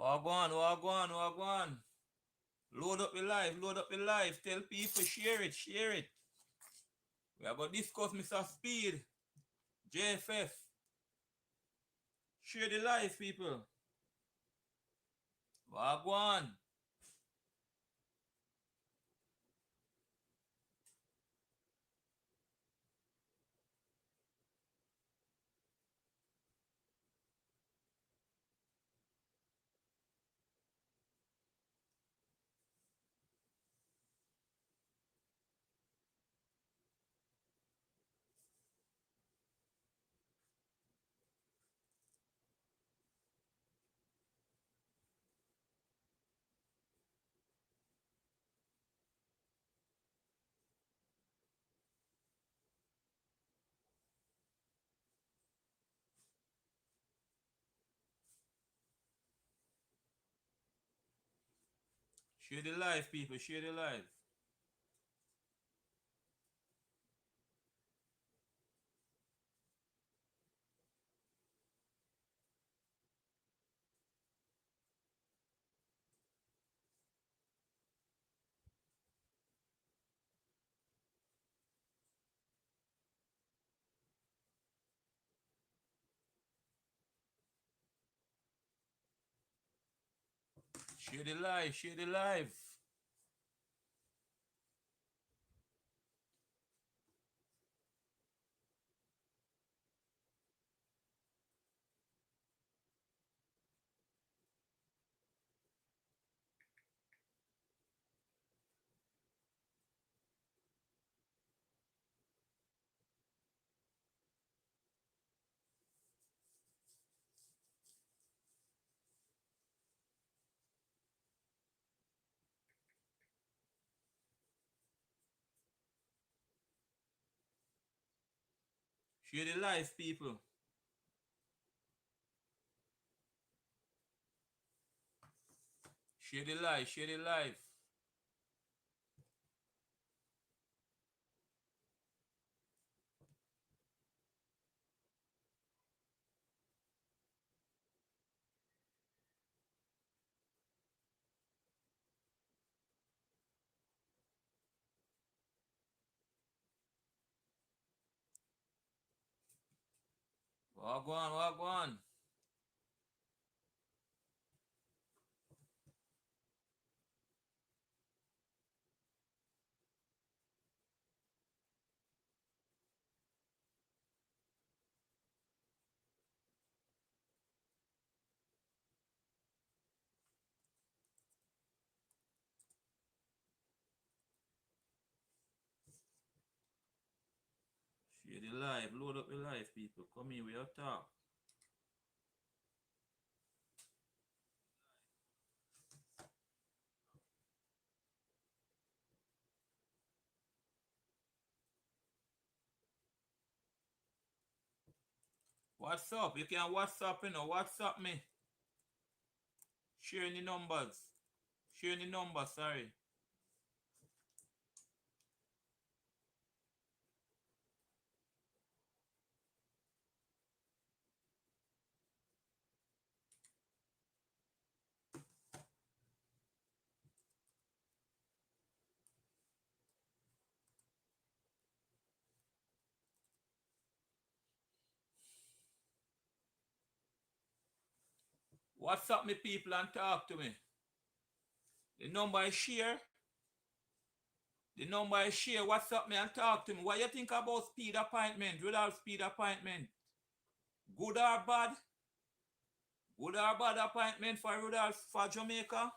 Wagwan, wagwan, wagwan. Load up the live, load up the live. Tell people, share it, share it. We are going to discuss Mr. Speed, JFF. Share the live, people. Wagwan. Share the live, people. Share the live. Share the live. Share the live. Share the live, people. Share the live. Share the live. Wagwan, wagwan. Share the live. Load up the live, people. Come here, we have talk. What's up? You can WhatsApp, you know. WhatsApp me. Share the numbers. Share the numbers, sorry. WhatsApp me, people, and talk to me. The number is share. The number is share. WhatsApp me and talk to me. What you think about speed appointment? Rudolph Speid appointment? Good or bad? Good or bad appointment for Rudolph for Jamaica?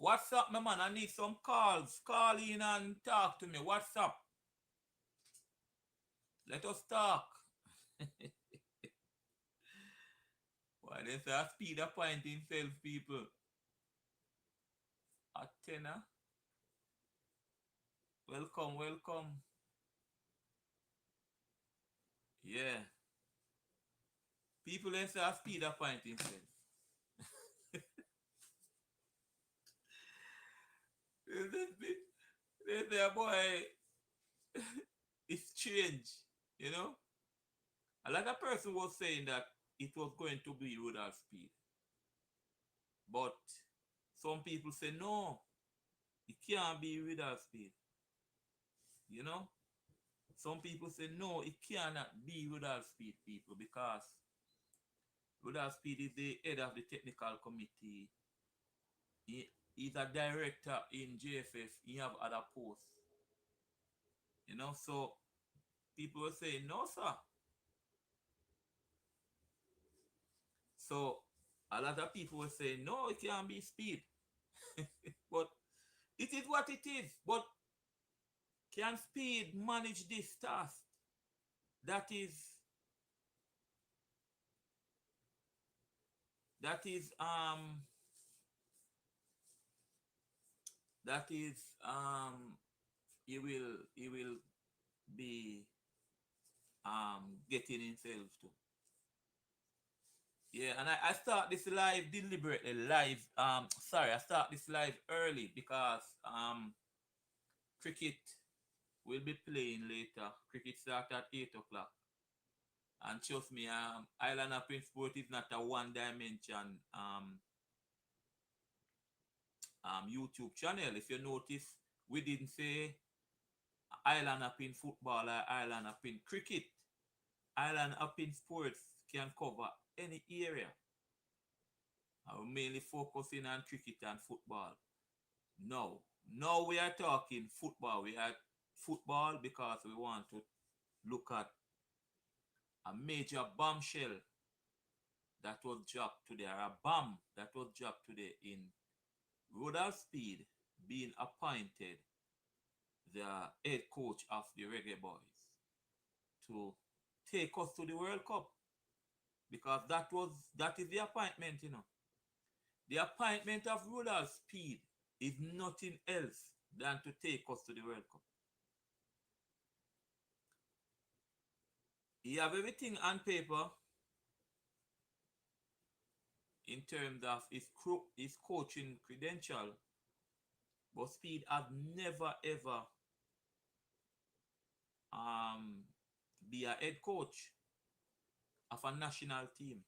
WhatsApp me, man. I need some calls. Call in and talk to me. WhatsApp. Let us talk. Why they say a speed appoint himself, people? A tenner. Welcome, welcome. Yeah. People they say a speed appoint himself. They say, boy, it's strange, you know? A lot of person was saying that it was going to be Rudolph Speid. But some people say no, it can't be Rudolph Speid. You know? Some people say no, it cannot be Rudolph Speid, people, because Rudolph Speid is the head of the technical committee. He's a director in JFF. He have other posts. You know, so people were saying no, sir. So a lot of people were saying no, it can't be Speid. But it is what it is. But can Speid manage this task? That is that is um that is he will be getting himself to. Yeah, and I start this live deliberately live. Sorry, I start this live early because cricket will be playing later. Cricket start at 8 o'clock. And trust me, Island of Prince Sport is not a one dimension YouTube channel. If you notice, we didn't say Island up in football or Island up in cricket. Island up in sports can cover any area. I'm mainly focusing on cricket and football. Now we are talking football. We are football because we want to look at a major bombshell that was dropped today, or a bomb that was dropped today in Rudolph Speid being appointed the head coach of the Reggae Boys to take us to the World Cup. Because that is the appointment, you know. The appointment of Rudolph Speid is nothing else than to take us to the World Cup. He have everything on paper in terms of his coaching credential, but Speid have never ever be a head coach of a national team.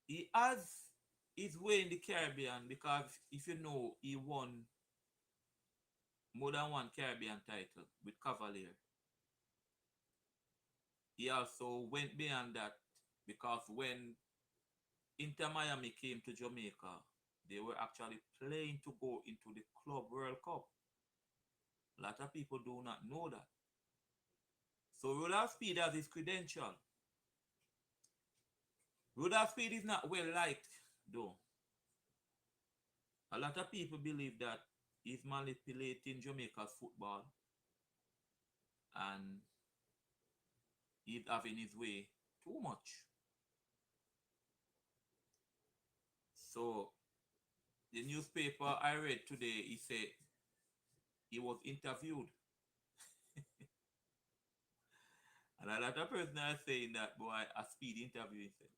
He has his way in the Caribbean because if you know, he won more than one Caribbean title with Cavalier. He also went beyond that because when Inter Miami came to Jamaica, they were actually playing to go into the Club World Cup. A lot of people do not know that. So Rudolph Speid has his credential. Rudolph Speid is not well liked, though. A lot of people believe that he's manipulating Jamaica's football and he's having his way too much. So the newspaper I read today, he said he was interviewed. And a lot of person are saying that boy a Speid interview himself.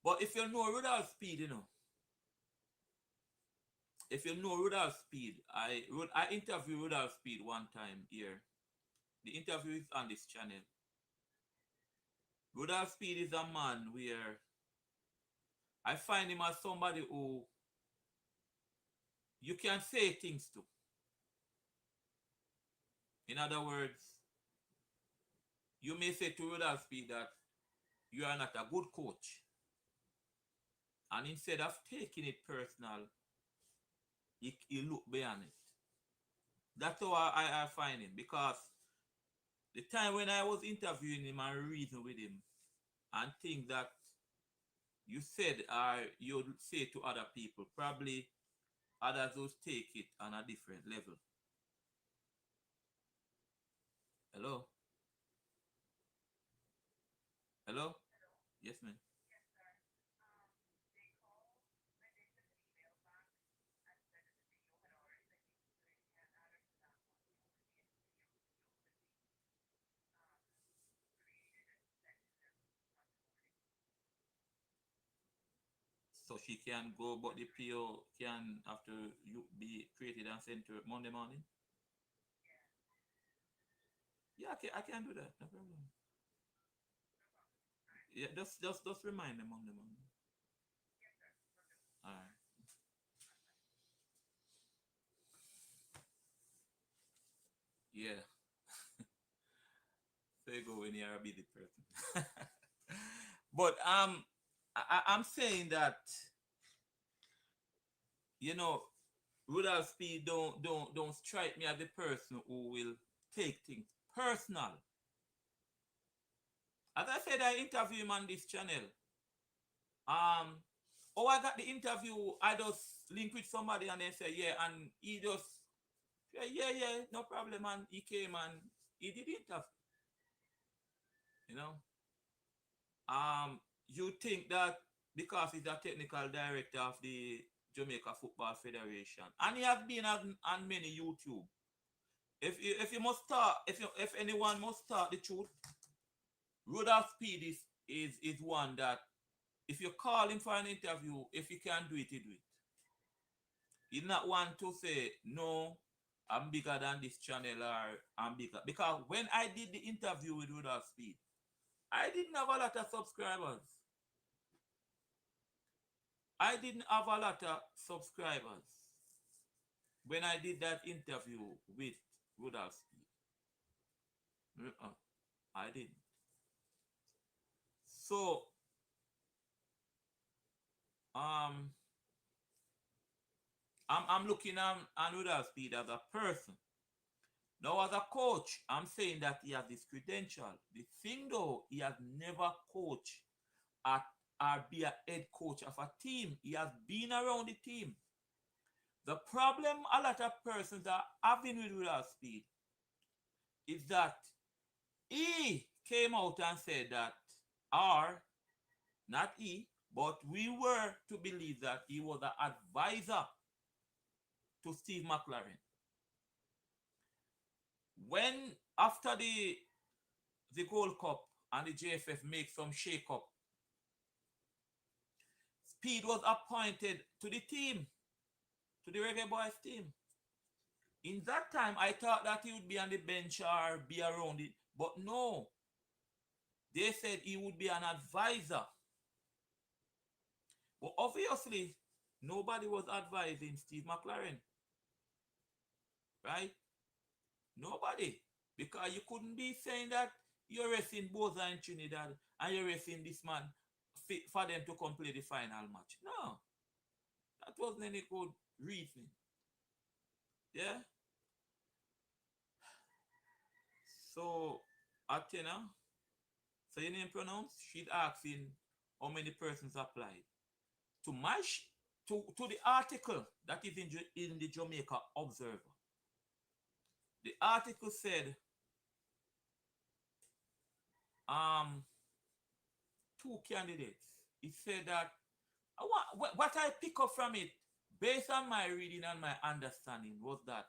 But if you know Rudolph Speid, you know, if you know Rudolph Speid, I interviewed Rudolph Speid one time here. The interview is on this channel. Rudolph Speid is a man where I find him as somebody who you can say things to. In other words, you may say to Rudolph Speid that you are not a good coach. And instead of taking it personal, he look beyond it. That's how I find him. Because the time when I was interviewing him and reasoning with him and things that you said or you say to other people, probably others will take it on a different level. Hello? Hello? Yes, ma'am. So she can go, but the PO can have to be created and sent to Monday morning. Yeah, I can do that. No problem. Yeah, just remind them on them. All right. Yeah. So you go when you're a busy person. But I'm saying that you know Rudolph Speed don't strike me as the person who will take things personal. As I said, I interview him on this channel. Um, oh, I got the interview. I just link with somebody and they say yeah, and he just yeah, no problem, and he came and he did the interview. You know, you think that because he's a technical director of the Jamaica Football Federation, and he has been on many YouTube. If you must start, if anyone must start the truth, Rudolph Speed is one that if you call him for an interview, if he can do it, he do it. He's not one to say no, I'm bigger than this channel or I'm bigger. Because when I did the interview with Rudolph Speed, I didn't have a lot of subscribers. I didn't have a lot of subscribers when I did that interview with Rudolph Speed. I didn't. So um I'm looking on Rudolph Speed as a person. Now as a coach, I'm saying that he has this credential. The thing though, he has never coached at or be a head coach of a team. He has been around the team. The problem a lot of persons are having with Rudolph Speed is that he came out and said that, or not he, but we were to believe that he was an advisor to Steve McLaren. When after the Gold Cup and the JFF make some shake up, Speed was appointed to the team, to the Reggae Boys team. In that time, I thought that he would be on the bench or be around it, but no. They said he would be an advisor. But obviously, nobody was advising Steve McLaren, right? Nobody. Because you couldn't be saying that you're resting Boza in Trinidad and you're resting this man for them to come play the final match. No, that wasn't any good reasoning. Yeah? So, Athena, so your name pronounced, she's asking how many persons applied. To my to the article that is in the Jamaica Observer. The article said um two candidates. It said that what I pick up from it, based on my reading and my understanding, was that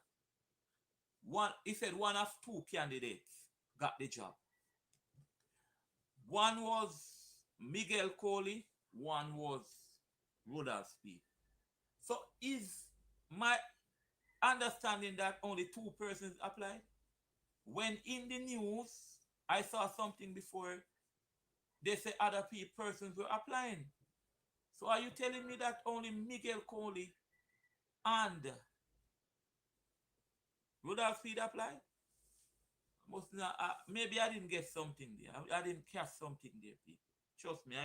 one. He said one of two candidates got the job. One was Miguel Coley, one was Rudolph Speed. So is my understanding that only two persons applied? When in the news, I saw something before they say other persons were applying. So are you telling me that only Miguel Coley and Rudolph Speed applied? Must not, maybe I didn't get something there. I didn't catch something there, people. Trust me,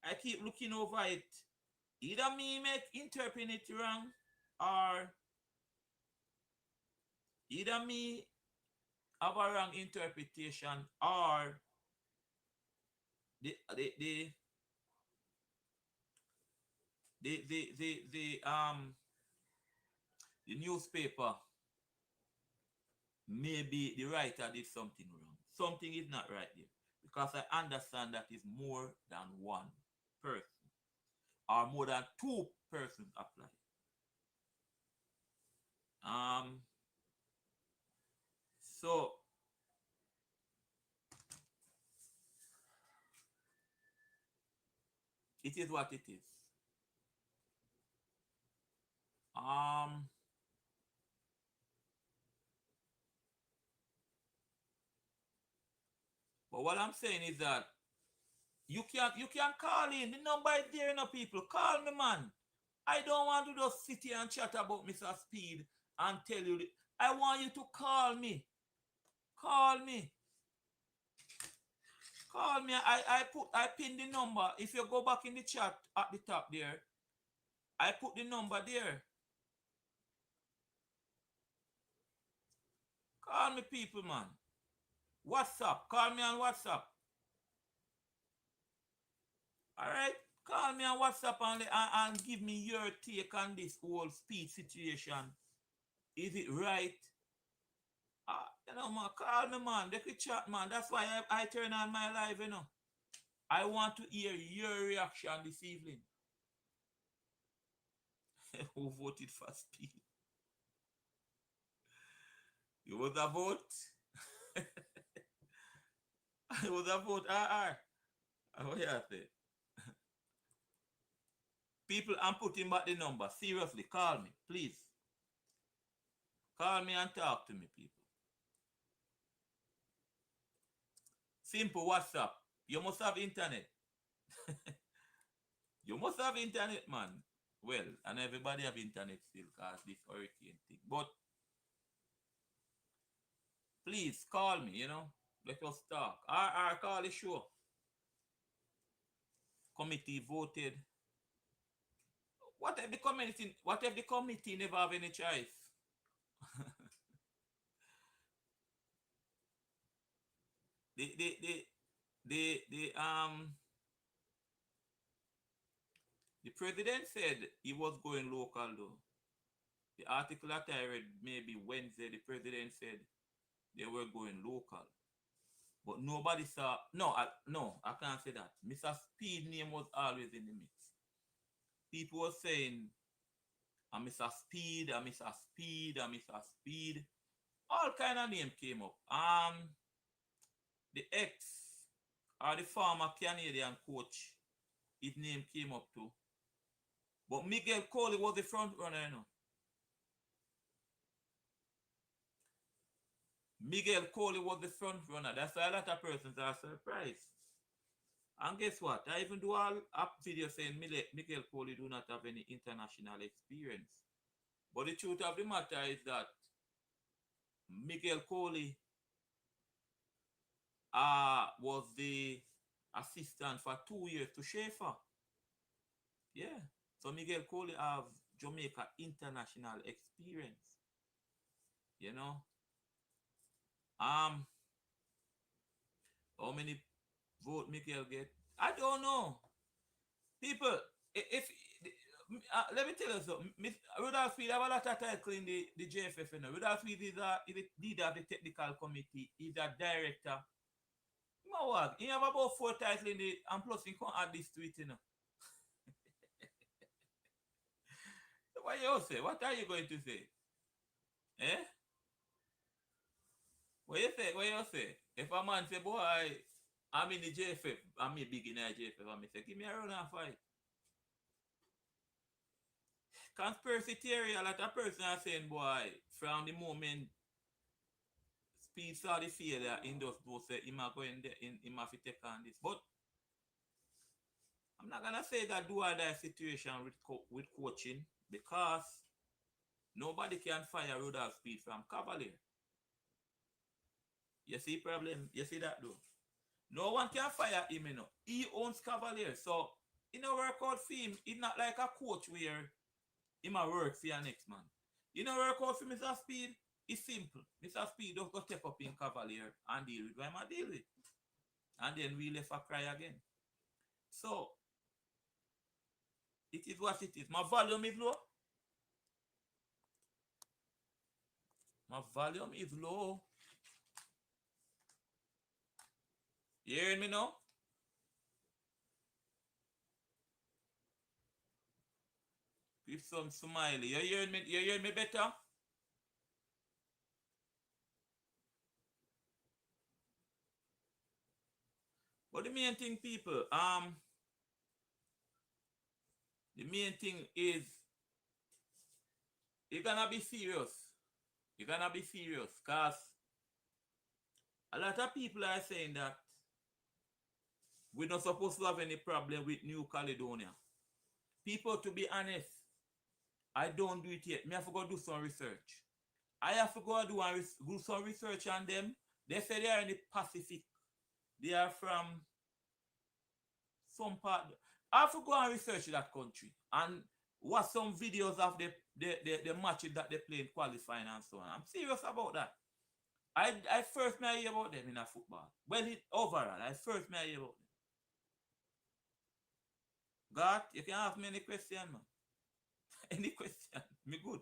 I keep looking over it. Either me make interpret it wrong, or either me have a wrong interpretation, or the the the the newspaper, maybe the writer did something wrong. Something is not right there. Because I understand that is more than one person, or more than two persons apply. Um, so it is what it is. Um, But what I'm saying is that you can call in. The number is there, people. Call me, man. I don't want to just sit here and chat about Mr. Speed and tell you. I want you to call me. Call me. Call me. I pin the number. If you go back in the chat at the top there, I put the number there. Call me, people, man. WhatsApp. Call me on WhatsApp. Alright? Call me on WhatsApp and give me your take on this whole Speed situation. Is it right? Man, call me, man. They could chat, man. That's why I turn on my live, I want to hear your reaction this evening. Who voted for Speed? It was a vote. It was a vote. What you say? People, I'm putting back the number. Seriously, call me, please. Call me and talk to me, people. Simple WhatsApp. You must have internet. You must have internet, man. Well, and everybody have internet still because this hurricane thing. But please call me, Let us talk. Our call the show. Committee voted. What if the committee never have any choice? The president said he was going local though. The article that I read maybe Wednesday, the president said they were going local. But nobody saw. No, I can't say that. Mr. Speed name was always in the mix. People were saying, Mr. Speed, Mr. Speed, Mr. Speed. All kind of name came up. The ex or the former Canadian coach, his name came up too. But Miguel Coley was the front runner, Miguel Coley was the front runner. That's why a lot of persons are surprised. And guess what? I even do a video saying Miguel Coley do not have any international experience. But the truth of the matter is that Miguel Coley was the assistant for 2 years to Schaefer. Yeah. So Miguel Coley have Jamaica international experience. How many vote Miguel get? I don't know. People, if let me tell you something. Rudolph Speid have a lot of title in the JFF. Rudolph Speid is the leader of the technical committee. He's a director. He have about 4 titles in the, and plus he can add this to it, What you say? What are you going to say? Eh? What you say? What you say? If a man say, boy, I'm in the JFF, I'm a big in the JFF, I'm say, give me a run and fight. Conspiracy theory, a lot of person are saying, boy, from the moment Speed saw the failure, in those both say, him are going there, him have to take on this. But I'm not gonna say that do or die situation with coaching, because nobody can fire Rudolph Speid from Cavalier. You see problem? You see that though? No one can fire him, He owns Cavalier. So in a work out for him, it's not like a coach where he might work for your next man. You know, work out for Mr. Speid? It's simple. Mr. Speid just go take up in Cavalier and deal with what I deal with. And then we left a cry again. So it is what it is. My volume is low. My volume is low. You hearing me now? Give some smiley. You hearing me? You hearing me better? But the main thing, people, the main thing is you're gonna be serious. You're gonna be serious, because a lot of people are saying that we're not supposed to have any problem with New Caledonia. People, to be honest, I don't do it yet. Me have to go do some research. I have to go do some research on them. They say they are in the Pacific. They are from some part. I have to go and research that country and watch some videos of the matches that they play in qualifying and so on. I'm serious about that. I first may hear about them in a football. Well, overall, I first may hear about them. God, you can ask me any question, man. Any question. Me good.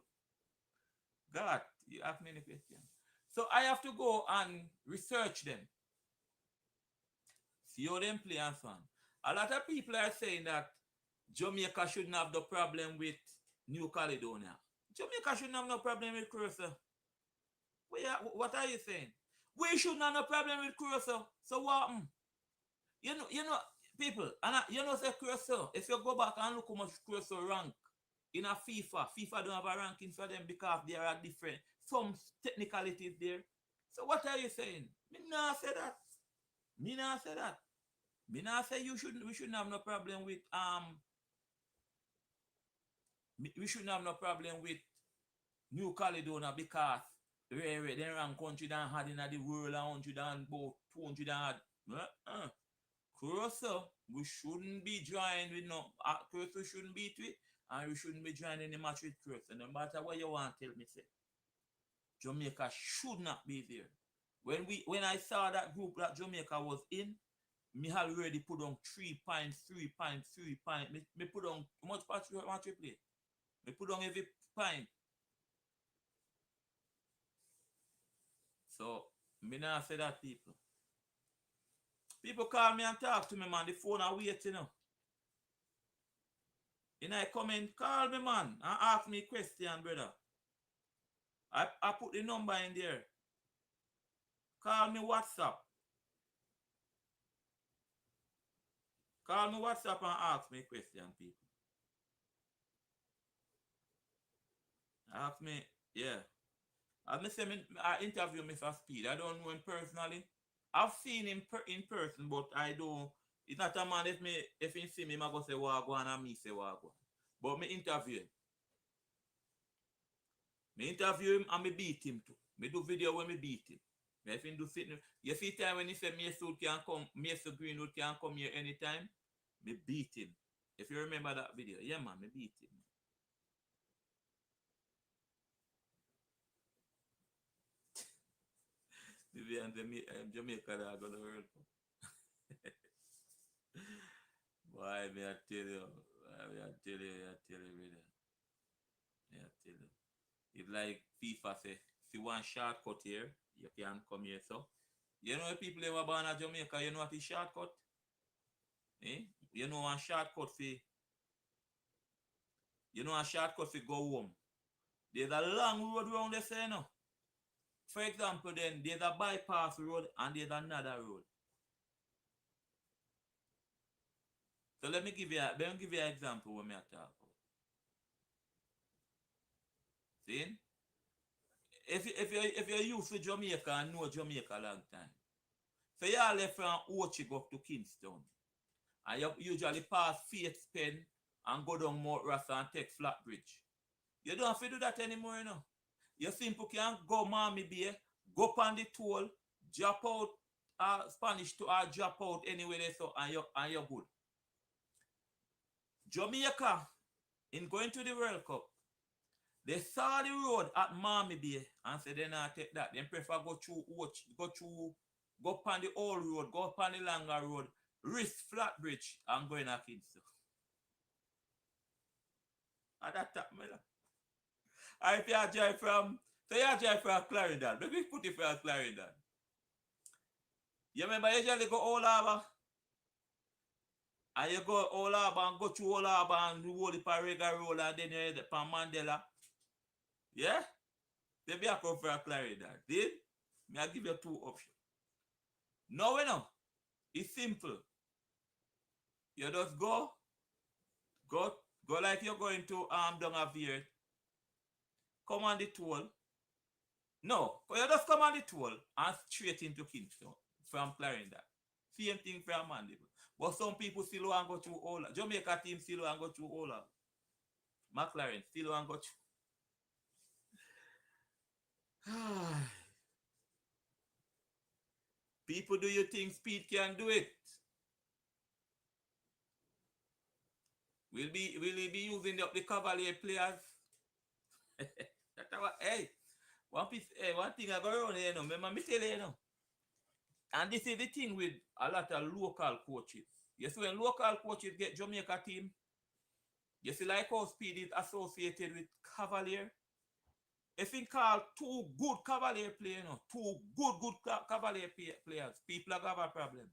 God, you ask me any question. So I have to go and research them. See how them play and so on. A lot of people are saying that Jamaica shouldn't have the problem with New Caledonia. Jamaica shouldn't have no problem with Curaçao. What are you saying? We shouldn't have no problem with Curaçao. So what? You know, people, and you know, say Curaçao. If you go back and look how much Curaçao rank in a FIFA don't have a ranking for them because there are different some technicalities there. So what are you saying? Me not say that. Me not say that. Me not say we shouldn't have no problem with we shouldn't have no problem with New Caledonia because they rank country that had in the world 100 and about 200 and Curaçao, we shouldn't be joined with no Curaçao shouldn't beat it, and we shouldn't be joining the match with Curaçao. No matter what you want to tell me, say Jamaica should not be there. When I saw that group that Jamaica was in, me had already put on 3 points. Me put on how much match we play. Me put on every point. So me not say that, people. People call me and talk to me, man. The phone are waiting, you know. In a comment, call me, man, and ask me a question, brother. I put the number in there. Call me WhatsApp. Call me WhatsApp and ask me a question, people. Ask me, yeah. As I say, I interview Mr. Speid. I don't know him personally. I've seen him in person, but I don't. It's not a man if he see me, I go say wagwan and me say wagwan. But me interview him. Me interview him and me beat him too. Me do video when me beat him. If he do sitting, you see time when he said Mr. Greenwood can come here anytime, me beat him. If you remember that video, yeah man, me beat him. Jamaica that gonna World Cup. Why me I tell you, brother. Yeah, tell you. It's like FIFA say, if you want shortcut here, you can come here. So, you know people who are born in Jamaica, you know what is shortcut? You know a shortcut for go home. There's a long road around the say, no. For example, then there's a bypass road and there's another road. So let me give you an example when I talk about. See? If you're used to Jamaica and know Jamaica a long time, so you all left from Ochi go up to Kingston, and you usually pass Faith Pen and go down Mount Rasta and take Flatbridge. You don't have to do that anymore, you know. You simply can go Miami Bay, go up on the toll, drop out Spanish to drop out anywhere there, so and you're good. Jamaica, in going to the World Cup, they saw the road at Miami Bay and said they not take that. They prefer go up on the old road, go up on the longer road, risk Flatbridge and go in a Kingston. And that tap me. And if you drive from Clarendon, maybe put it from Clarendon. You remember you usually go all over? And you go all over and go through all over and roll the Parega roll and then you head upon Mandela. Yeah? They be a come for a Clarendon. Did? Me I give you 2 options. No, you know. It's simple. You just go like you're going to down a Veer. Come on the toll. No, you just come on the toll and straight into Kingston from Clarendon. Same thing from Mandeville. But some people still want to go through all. Jamaica team still want to go through all. McLaren still want to go through. People, do you think Speed can do it? Will he be using the Cavalier players? Hey, one thing I go around here, remember me tell you, and this is the thing with a lot of local coaches. You see, when local coaches get Jamaica team, you see like how Speed is associated with Cavalier. If he call two good Cavalier players, two good Cavalier players, people have a problem.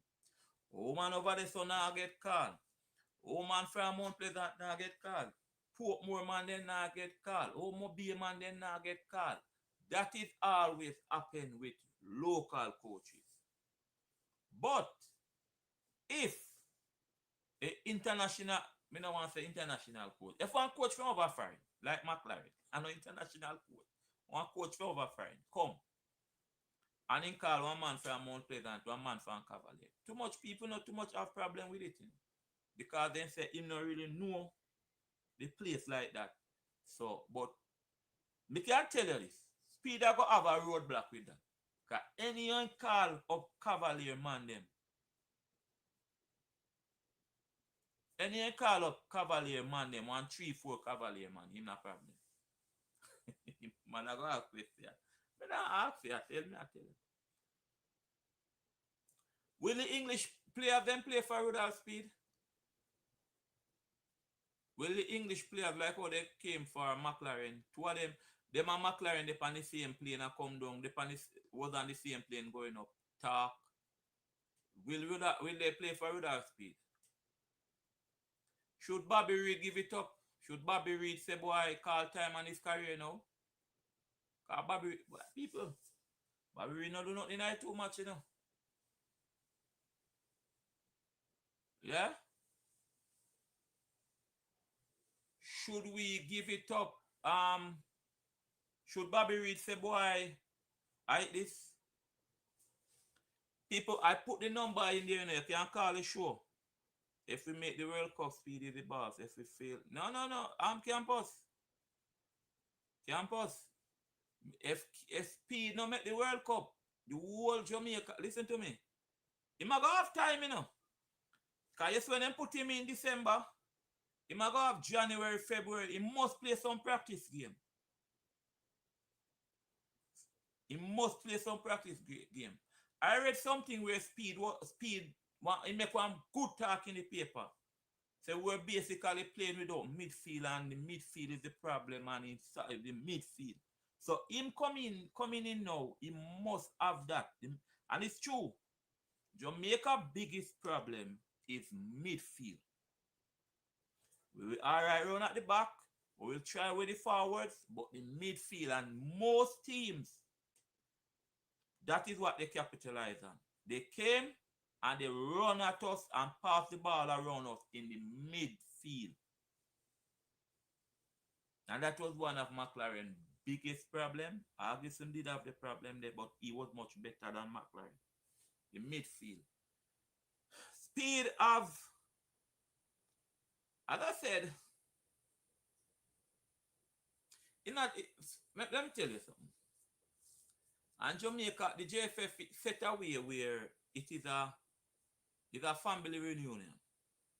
Oh man over there so now get called. Oh man from Mount Pleasant now get called. Portmore man then now get called. Oh Mobile man then now get called. That is always happen with local coaches. But if a international, me no want to say international coach. If one coach from over foreign, like McLaren, and an international coach, one coach from over foreign, come. And then call one man from Mount Pleasant, one man from Cavalier. Too much people not too much have problem with it. Because they say him not really know the place like that. So, but me can tell you this. Speed I go have a roadblock with that. Because anyone call up Cavalier man them. Anyone call up Cavalier man them, 1, 3, 4 Cavalier man, him no problem. Man I go ask question. But I ask you, tell me, I tell you. Will the English players then play for Rudolph Speid? Will the English players like how they came for McLaren, two of them and McLaren, they on the same plane and come down, they was on the same plane going up, talk. Will they play for Rudolph Speid? Should Bobby Reid give it up? Should Bobby Reid say, boy, call time on his career now? Because Bobby Reid not do nothing like too much, Yeah? Should we give it up? Should Bobby Reid say, boy, I this? People, I put the number in there, you can call the show. If we make the World Cup, Speed is the boss. If we fail, no, I'm campus. If Speed no make the World Cup, the whole Jamaica, listen to me. He might go have time, Because yes, when they put him in December, he might go have January, February. He must play some practice game. Game. I read something where Speed he make one good talk in the paper. So we're basically playing without midfield, and the midfield is the problem, and inside the midfield. So him coming in now, he must have that. And it's true. Jamaica's biggest problem is midfield. We will alright run at the back, we will try with the forwards, but the midfield, and most teams, that is what they capitalize on. They came and they run at us and pass the ball around us in the midfield. And that was one of McLaren's biggest problem. Ferguson did have the problem there, but he was much better than McLaren. The midfield. Speed of, as I said, let me tell you something. And Jamaica, the JFF set away where it is a family reunion.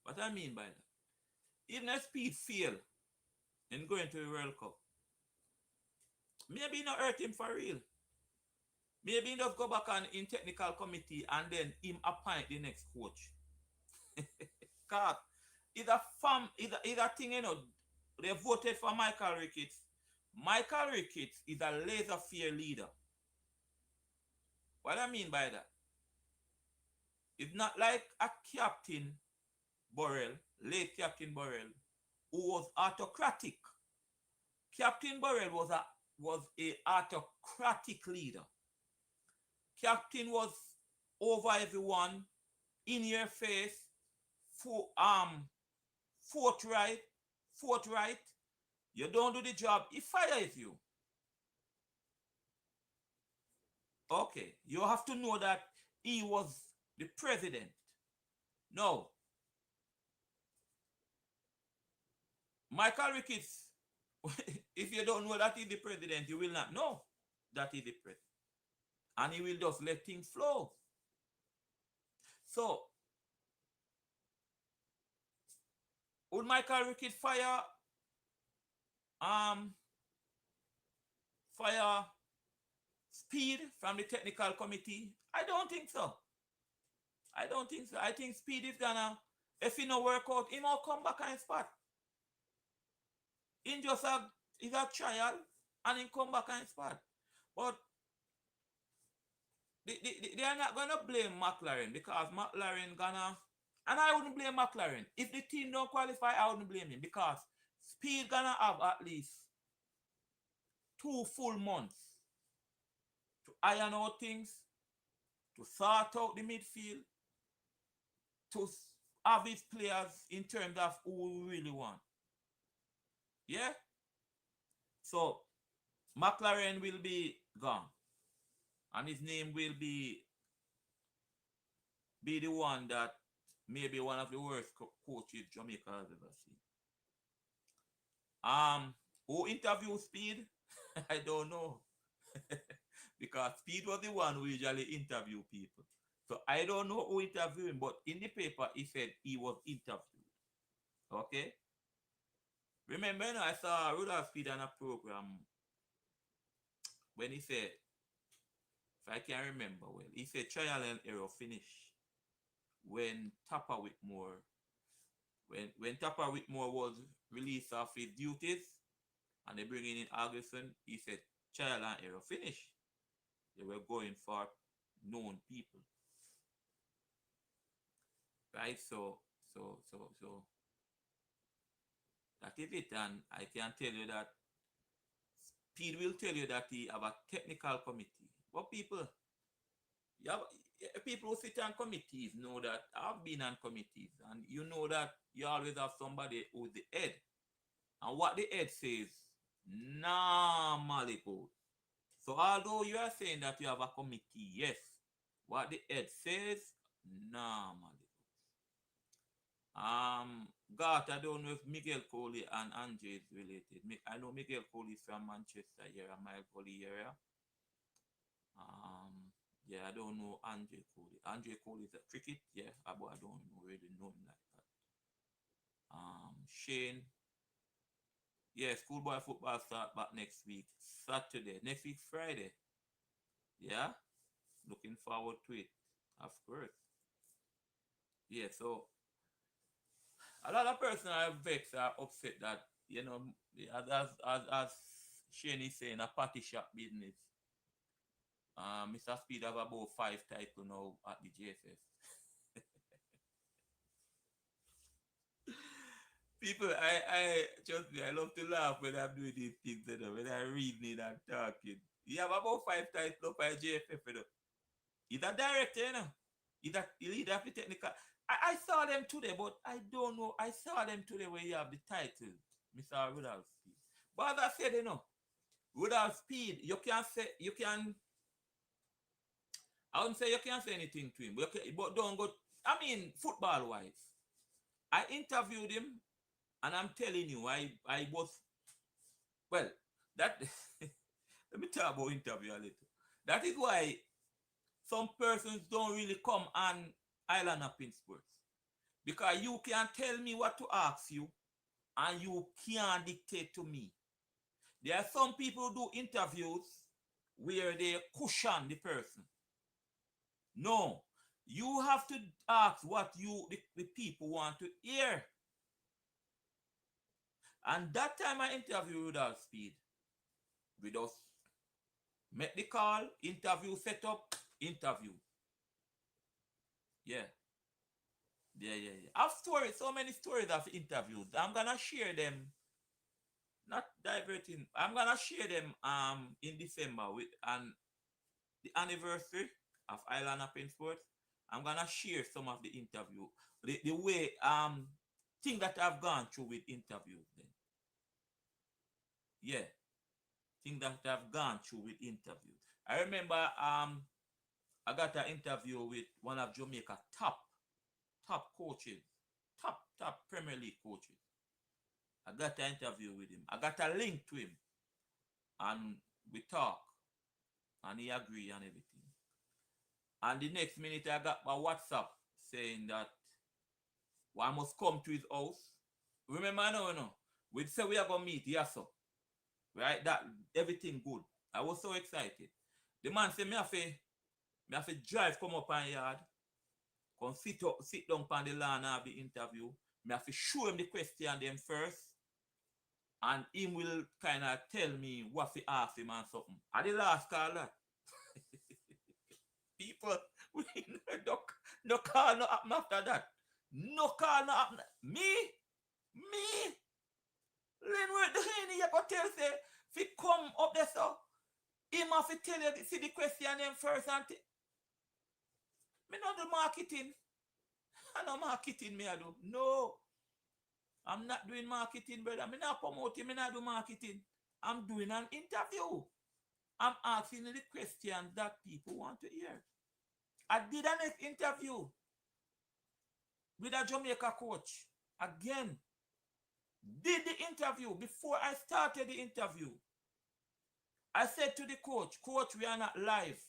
What I mean by that? Even if Speed fail in going to the World Cup, maybe he not hurt him for real. Maybe he just go back on in technical committee and then him appoint the next coach. Because it's a thing, they voted for Michael Ricketts. Michael Ricketts is a laissez-faire leader. What I mean by that? It's not like a Captain Burrell, late Captain Burrell, who was autocratic. Captain Burrell was a autocratic leader. Captain was over everyone, in your face, forthright. You don't do the job, he fires you. Okay, you have to know that he was the president. No, Michael Ricketts, if you don't know that he's the president, you will not know that he's the president. And he will just let things flow. So, would Michael Ricketts um fire Speid from the technical committee? I don't think so. I don't think so. I think Speid is gonna, if he no work out, he will come back and spot. He just he's a trial and he come back and spot. But they are not gonna blame McLaren because McLaren gonna, and I wouldn't blame McLaren. If the team don't qualify, I wouldn't blame him because Speid gonna have at least 2 full months to iron out things, to sort out the midfield, to have his players in terms of who we really want. Yeah? So McLaren will be gone. And his name will be the one that maybe one of the worst coaches Jamaica has ever seen. Who interviewed Speid? I don't know. Because Speid was the one who usually interview people. So I don't know who interviewed him, but in the paper he said he was interviewed. Okay? Remember, I saw Rudolph Speid on a program when he said, if I can remember well, he said trial and error finish when Tapper Whitmore, when Tapper Whitmore was released off his duties and they bring in Augustin, he said trial and error finish. They were going for known people. Right? So that is it. And I can tell you that Speid will tell you that he have a technical committee. But people, people who sit on committees know that I've been on committees, and you know that you always have somebody who's the head. And what the head says normally goes. So although you are saying that you have a committee, yes, what the head says normally goes. God, I don't know if Miguel Coley and Andre is related. I know Miguel Coley is from Manchester area, my Coley area. Yeah, I don't know Andre Coley. Andre Coley is a cricket, yeah, but I don't really know him like that. Shane, yeah, schoolboy football start back next week, Saturday, next week Friday. Yeah, looking forward to it, of course. Yeah, so a lot of persons are vexed, are upset that, you know, as Shane is saying, a party shop business. Mr. Speid have about 5 titles now at the JFF. People, I trust me, I love to laugh when I'm doing these things, you know, when I'm reading and talking. You have about 5 titles up at JFF, you know. He's a director, you know. He's a leader of the technical. I saw them today, but I don't know. I saw them today where you have the title, Mr. Rudolph Speid. But as I said, you know, Rudolph Speid, you can say, you can, I wouldn't say you can't say anything to him, but don't go, I mean, football wise. I interviewed him, and I'm telling you, I was, well, that, let me talk about interview a little. That is why some persons don't really come on Island Hopping Sports. Because you can tell me what to ask you, and you can't dictate to me. There are some people who do interviews where they cushion the person. No, you have to ask what the people want to hear. And that time I interviewed Rudolph Speid, we just make the call, interview set up, interview. Yeah. Yeah. I've stories, so many stories of interviews. I'm gonna share them. Not diverting. I'm gonna share them in December with the anniversary of Island Hopping Sports. I'm gonna share some of the interview. The way thing that I've gone through with interviews then. Yeah. Thing that I've gone through with interviews. I remember I got an interview with one of Jamaica's top top coaches, top Premier League coaches. I got an interview with him. I got a link to him. And we talk. And he agree and everything. And the next minute I got my WhatsApp saying that I must come to his house. Remember now, we say we are gonna meet, yes sir. Right? That everything good. I was so excited. The man said me have to drive come up on yard, come sit down on the lawn and have the interview. Me have to show him the question them first. And he will kind of tell me what to ask him and something. At the last call that. People, we no call no happen after that. No call no happen. Me, Linwood, the honey, you go tell say, if he come up there so, him have to tell you, see the question them first and me not do marketing. I no marketing me I do. No. I'm not doing marketing, brother. I'm not promoting, I'm not do marketing. I'm doing an interview. I'm asking the questions that people want to hear. I did an interview with a Jamaica coach. Again, did the interview. Before I started the interview, I said to the coach, we are not live.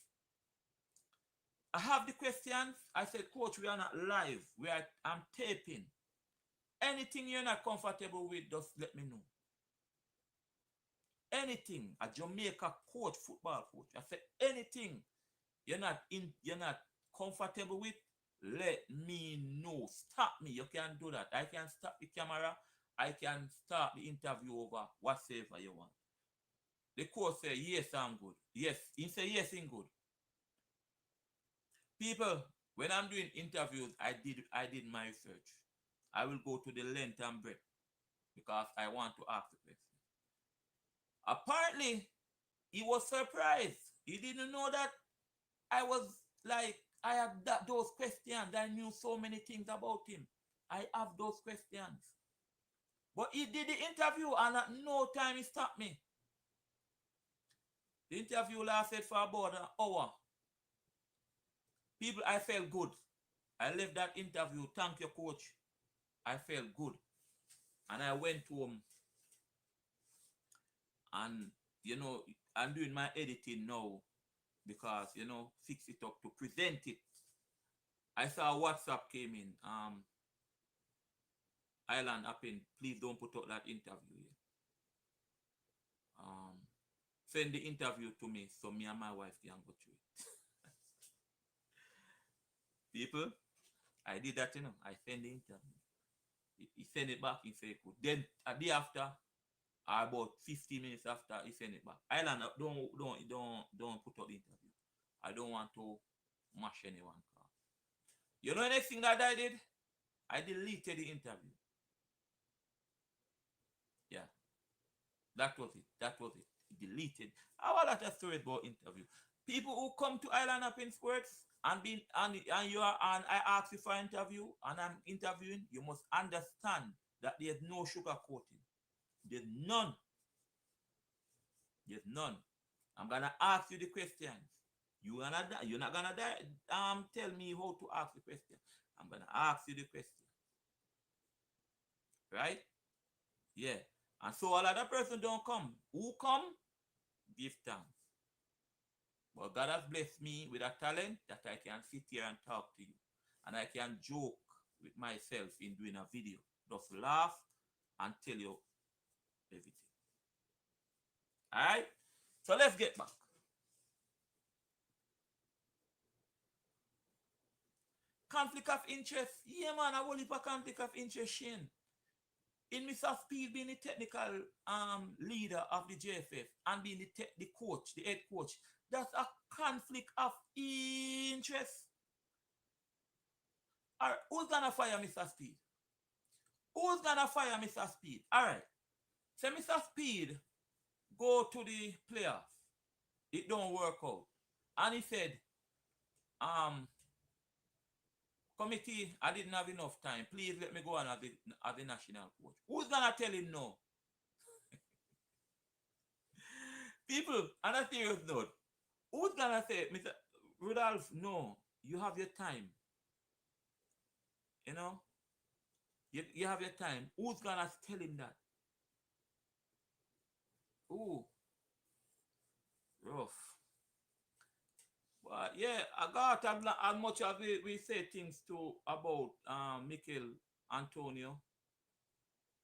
I have the questions. I said, coach, we are not live. I'm taping. Anything you're not comfortable with, just let me know. Anything, a Jamaica coach, football coach. I said, anything you're not comfortable with, let me know. Stop me. You can do that. I can stop the camera. I can start the interview over whatever you want. The coach said, yes, I'm good. Yes. He said, yes, I'm good. People, when I'm doing interviews, I did my research. I will go to the length and breadth because I want to ask the question. Apparently, he was surprised. He didn't know that I was like, I have those questions. I knew so many things about him. I have those questions. But he did the interview and at no time he stopped me. The interview lasted for about an hour. People, I felt good. I left that interview. Thank you, coach. I felt good. And I went home. And, I'm doing my editing now. Because, fix it up to present it. I saw WhatsApp came in. Island Appin, please don't put out that interview here. Send the interview to me so me and my wife can go through it. People, I did that, I send the interview. He sent it back, he said good. Then a day after, about 50 minutes after, he sent it back. Island, don't put out the interview. I don't want to mash anyone. You know the next thing that I did? I deleted the interview. Yeah. That was it. Deleted. I have a lot of stories about interview. People who come to Island Up in Sports and I ask you for an interview and I'm interviewing, you must understand that there's no sugarcoating. There's none. I'm gonna ask you the questions. You're not gonna tell me how to ask the question. I'm gonna ask you the question. Right? Yeah. And so a lot of person don't come. Who come? Give thanks. But God has blessed me with a talent that I can sit here and talk to you. And I can joke with myself in doing a video. Just laugh and tell you everything. Alright? So let's get back. Conflict of interest. Yeah, man, I will leave a conflict of interest, Shane. In Mr. Speid being the technical leader of the JFF and being the coach, the head coach, that's a conflict of interest. All right, who's gonna fire Mr. Speid? Who's gonna fire Mr. Speid? All right. So Mr. Speid go to the playoffs. It don't work out. And he said, committee, I didn't have enough time. Please let me go on as the national coach. Who's gonna tell him no? People, on a serious note, who's gonna say, Mr. Rudolph, no, you have your time. You know, you have your time. Who's gonna tell him that? Ooh, rough. But yeah, I got as much as we say things to about Mikel Antonio,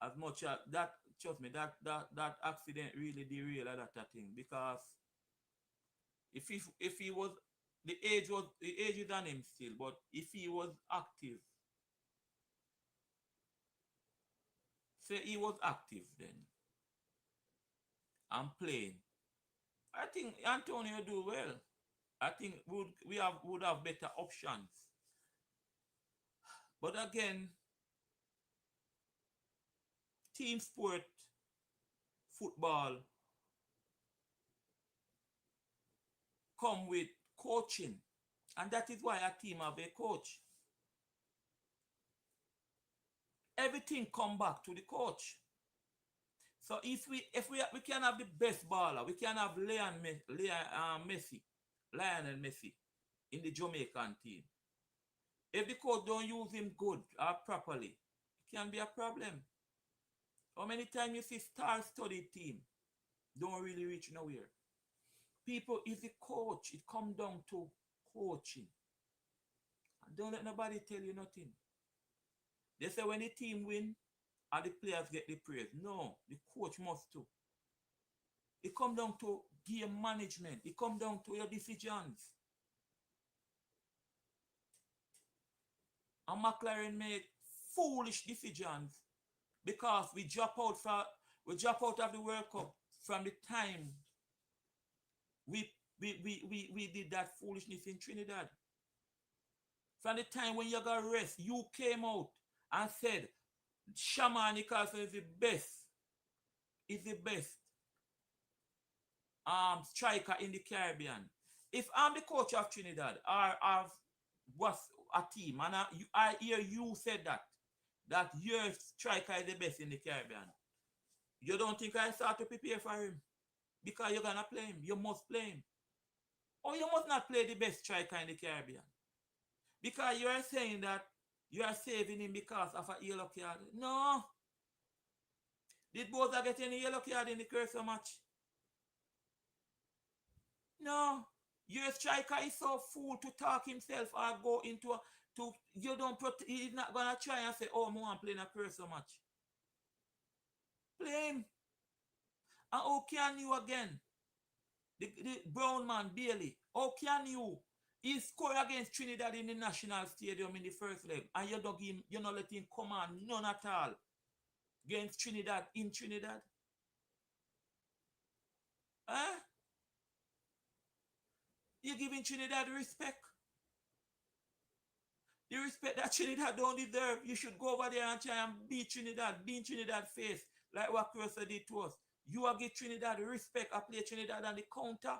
as much as that, trust me, that accident really derailed that thing, because if he was, the age is on him still, but if he was active, say he was active then and playing, I think Antonio do well. I think we would have better options. But again, team sport, football, come with coaching, and that is why a team have a coach. Everything come back to the coach. So if we can have the best baller, we can have Messi, Lionel Messi in the Jamaican team. If the coach don't use him good or properly, it can be a problem. How many times you see star-studied team don't really reach nowhere? People, is the coach. It come down to coaching. And don't let nobody tell you nothing. They say when the team win, and the players get the praise. No, the coach must too. It come down to game management. It come down to your decisions. And McLaren made foolish decisions because we drop out of the World Cup from the time we did that foolishness in Trinidad. From the time when you got rest, you came out and said Shaman Nicholson is the best striker in the Caribbean. If I'm the coach of Trinidad or was a team, and I hear you said that your striker is the best in the Caribbean, you don't think I start to prepare for him? Because you're gonna play him. You must play him. Or you must not play the best striker in the Caribbean. Because you are saying that you are saving him because of a yellow card. No. Did Boza get any yellow card in the Curso match? No. Your striker is so fool to talk himself or go into a you don't he's not gonna try and say, oh, I want to play in a Curso match. Play him. And how can you again? The brown man Bailey. How can you? He scored against Trinidad in the national stadium in the first leg, and you not let him come on none at all against Trinidad in Trinidad. Eh? You giving Trinidad respect? The respect that Trinidad don't deserve. You should go over there and try and beat Trinidad face, like what Cross did to us. You are give Trinidad respect. I play Trinidad on the counter.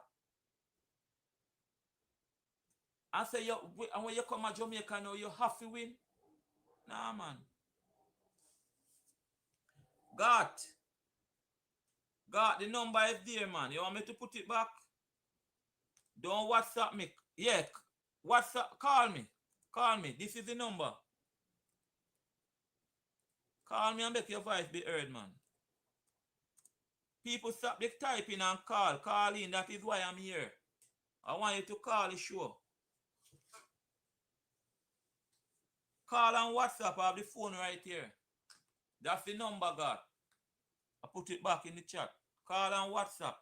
And say and when you come to Jamaica now, you have to win. Nah, man. Got the number is there, man. You want me to put it back? Don't WhatsApp me. Yeah, WhatsApp. Call me. This is the number. Call me and make your voice be heard, man. People stop the typing and call. Call in. That is why I'm here. I want you to call the show. Call on WhatsApp. I have the phone right here. That's the number, God. I put it back in the chat. Call on WhatsApp.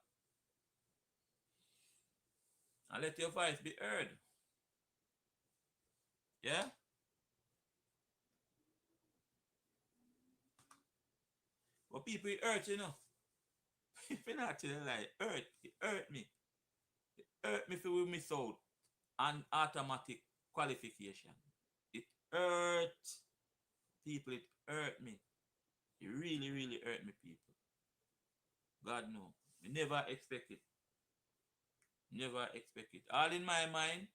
And let your voice be heard. Yeah? But people, it hurt, you know. If you're not telling lie, it hurt me. It hurt me if we miss out on automatic qualification. It hurt people, it hurt me. It really, really hurt me, people. God no. We never expect it. Never expect it. All in my mind,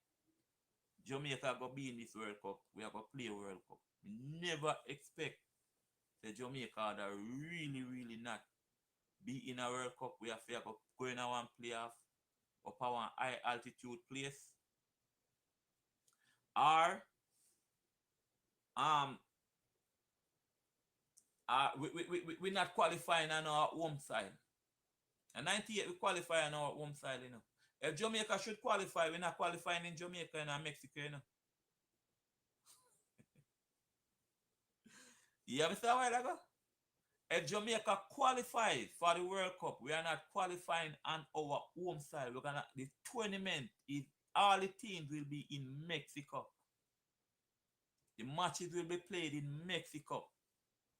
Jamaica go be in this World Cup. We are going to play World Cup. We never expect the Jamaica that really, really not be in a World Cup. We have to go in a one playoff up a one high altitude place. Or um we're not qualifying on our home side. And 98 we qualify on our home side, you know. If Jamaica should qualify, we're not qualifying in Jamaica and Mexico, you know. You understand why I go? If Jamaica qualifies for the World Cup, we are not qualifying on our home side. We're gonna the tournament is all the teams will be in Mexico. The matches will be played in Mexico.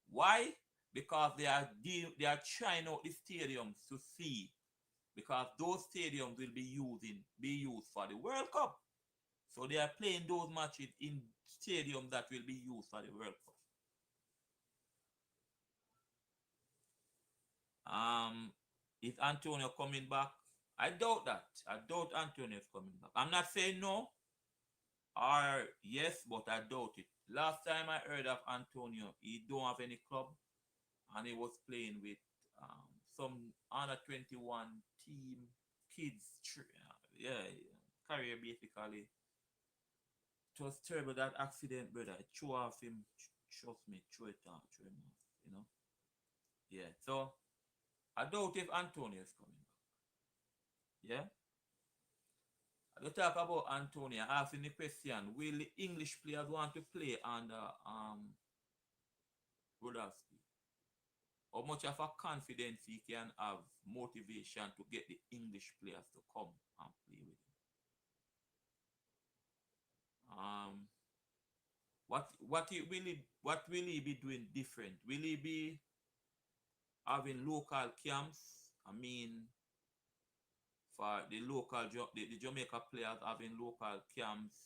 Why? Because they are trying out the stadiums to see, because those stadiums will be used for the World Cup. So they are playing those matches in stadiums that will be used for the World Cup. Is Antonio coming back? I doubt that. I doubt Antonio is coming back. I'm not saying no or yes, but I doubt it. Last time I heard of Antonio, he don't have any club, and he was playing with some under 21 team kids. Yeah, career basically. It was terrible, that accident, brother. It threw off him. Trust me, threw it off, threw him off. You know. Yeah. So I doubt if Antonio is coming back. Yeah. I talk about Antonio, asking the question: will the English players want to play under Rudolph Speid? How much of a confidence he can have, motivation to get the English players to come and play with him? What will he be doing different? Will he be having local camps? I mean, for the Jamaica players, having local camps,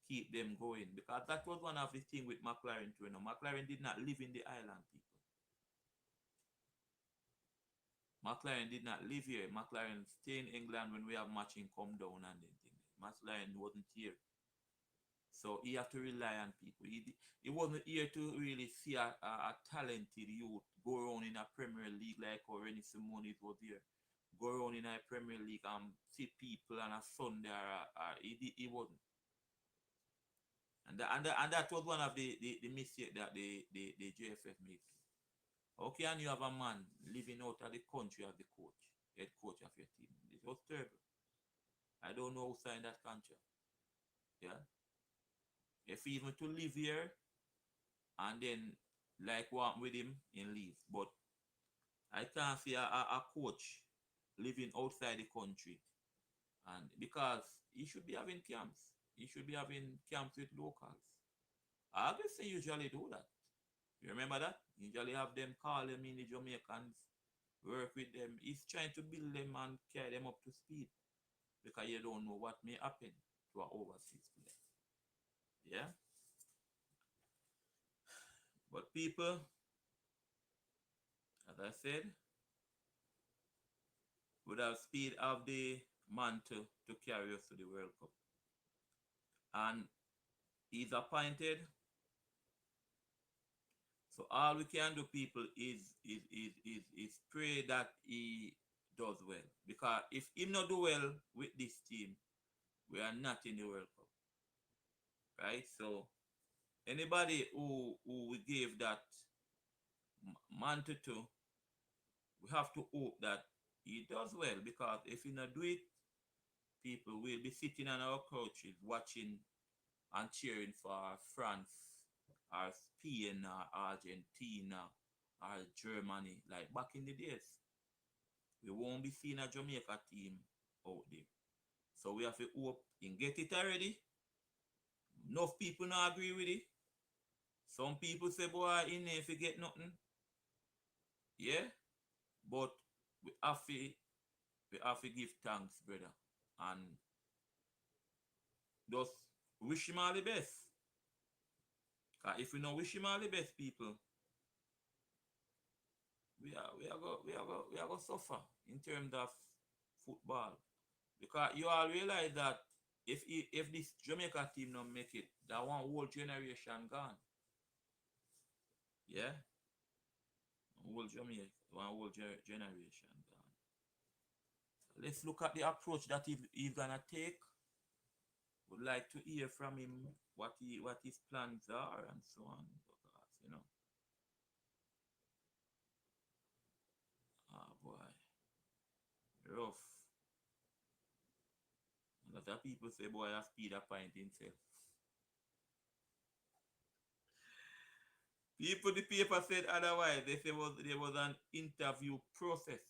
keep them going, because that was one of the things with McLaren too. You know, McLaren did not live in the island, people. McLaren did not live here. McLaren stay in England when we have matching come down and then things. McLaren wasn't here. So he had to rely on people. He wasn't here to really see a talented youth go around in a Premier League like how Rennie Simonis was here. Go around in a Premier League and see people on a Sunday. He wasn't. And that was one of the mistakes that the JFF made. How can you have a man living out of the country as the coach, head coach of your team? It was terrible. I don't know who signed that contract. Yeah. If he even to live here and then like walk with him and leave. But I can't see a coach living outside the country. And because he should be having camps. He should be having camps with locals. I obviously usually do that. You remember that? Usually have them call them in the Jamaicans, work with them. He's trying to build them and carry them up to speed, because you don't know what may happen to an overseas player. Yeah? But people, as I said, Rudoph Speid have the mantle to carry us to the World Cup. And he's appointed. So all we can do, people, is pray that he does well. Because if he not do well with this team, we are not in the World Cup. Right? So anybody who we gave that mantle to, we have to hope that he does well, because if he not do it, people will be sitting on our couches watching and cheering for France or Spain or Argentina or Germany, like back in the days. We won't be seeing a Jamaica team out there. So we have to hope and get it already. Enough people not agree with it. Some people say, boy, in there if you get nothing. Yeah. But we have to give thanks, brother. And just wish him all the best. Cause if we don't wish him all the best, people, we are going to suffer in terms of football. Because you all realize that if this Jamaica team don't make it, that one whole generation gone. Yeah? One whole generation gone. Let's look at the approach that he's gonna take would like to hear from him what his plans are and so on. Because, oh boy, rough. A lot of people say, boy, I speed up point himself. People, the paper said otherwise. They say there was an interview process.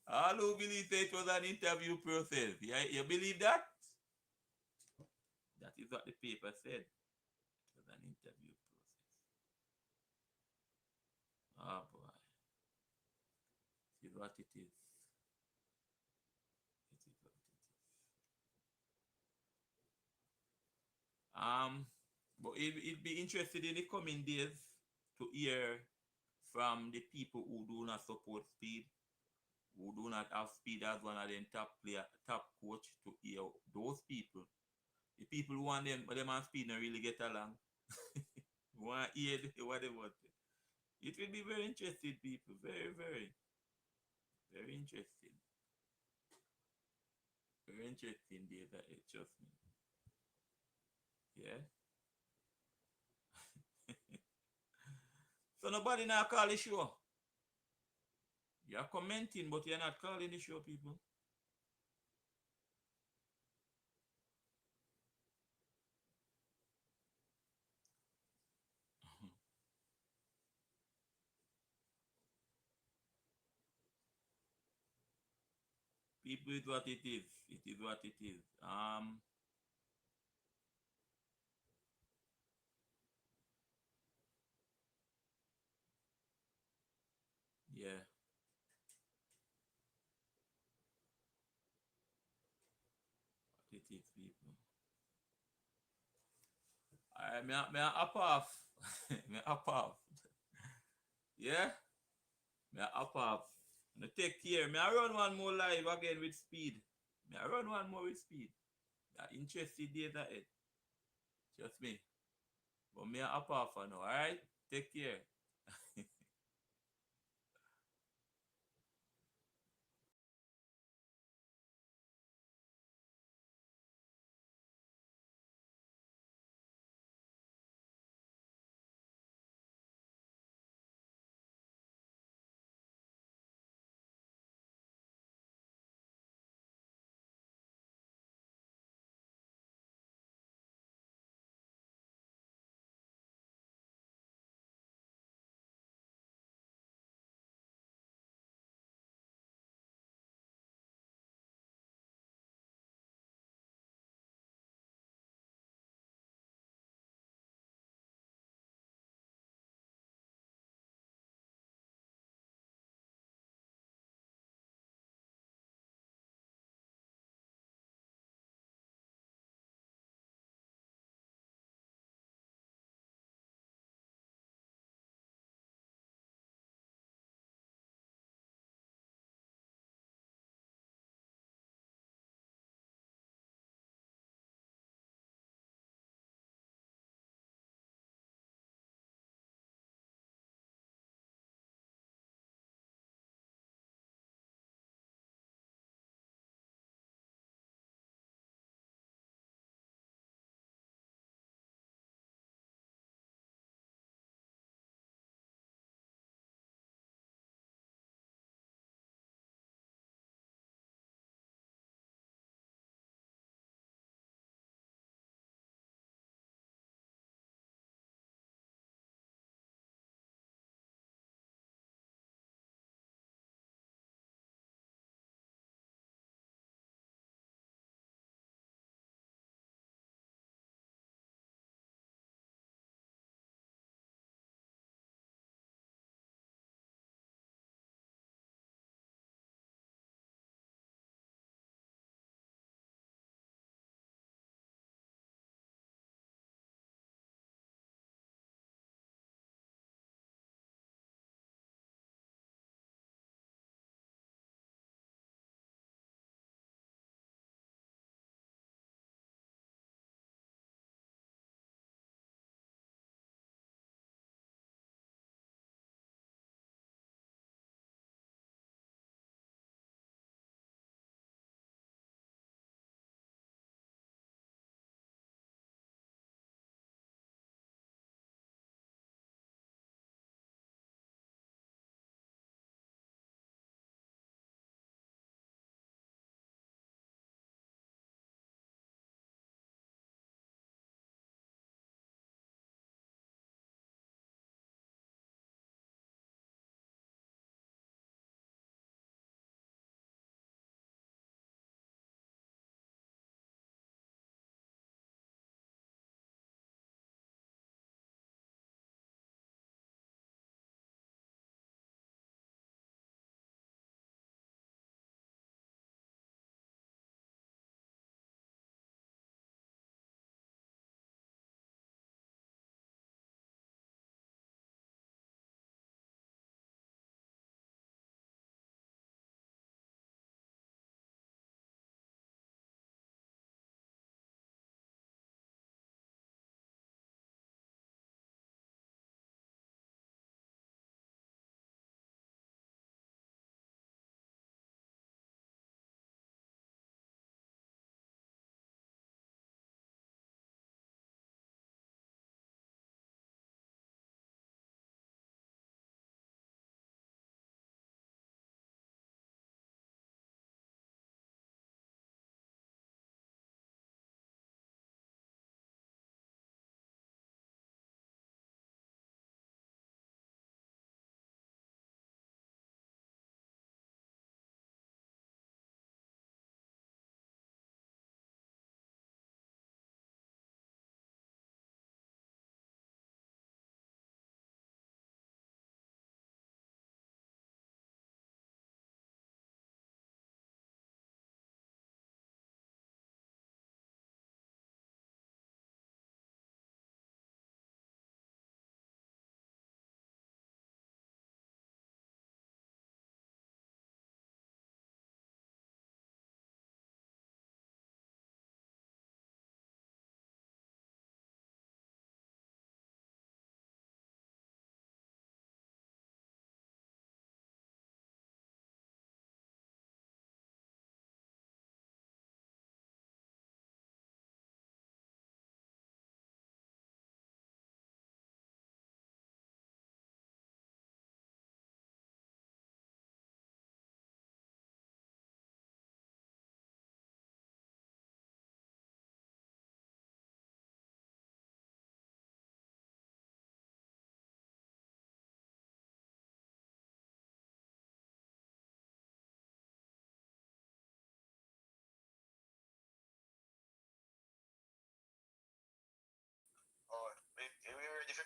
All who believe that it was an interview process. You believe that? That is what the paper said. It was an interview process. Oh boy. It is what it is. It is what it is. But it'd be interested in the coming days to hear from the people who do not support Speed, who do not have Speed as one of them top player, top coach, to hear those people. The people who want them and Speed don't really get along. Want to hear what they want. It will be very interesting, people. Very, very, very interesting. Very interesting days ahead, trust me. Yeah. So nobody now call the show. You're commenting, but you're not calling the show, people. People, it's what it is. It is what it is. Yeah. What it is, people. Alright, may I up off. May I up off. Yeah? May I up off. Now take care. May I run one more live again with Speed. May I run one more with Speed. Interested days ahead. Trust me. But may I up off for now, alright? Take care.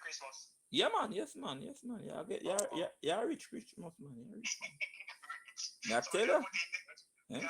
Christmas. Yeah, man. Yes, man. Yes, man. Yeah, you're rich, man. You're rich, man. I So tell you you. put in, Eh? you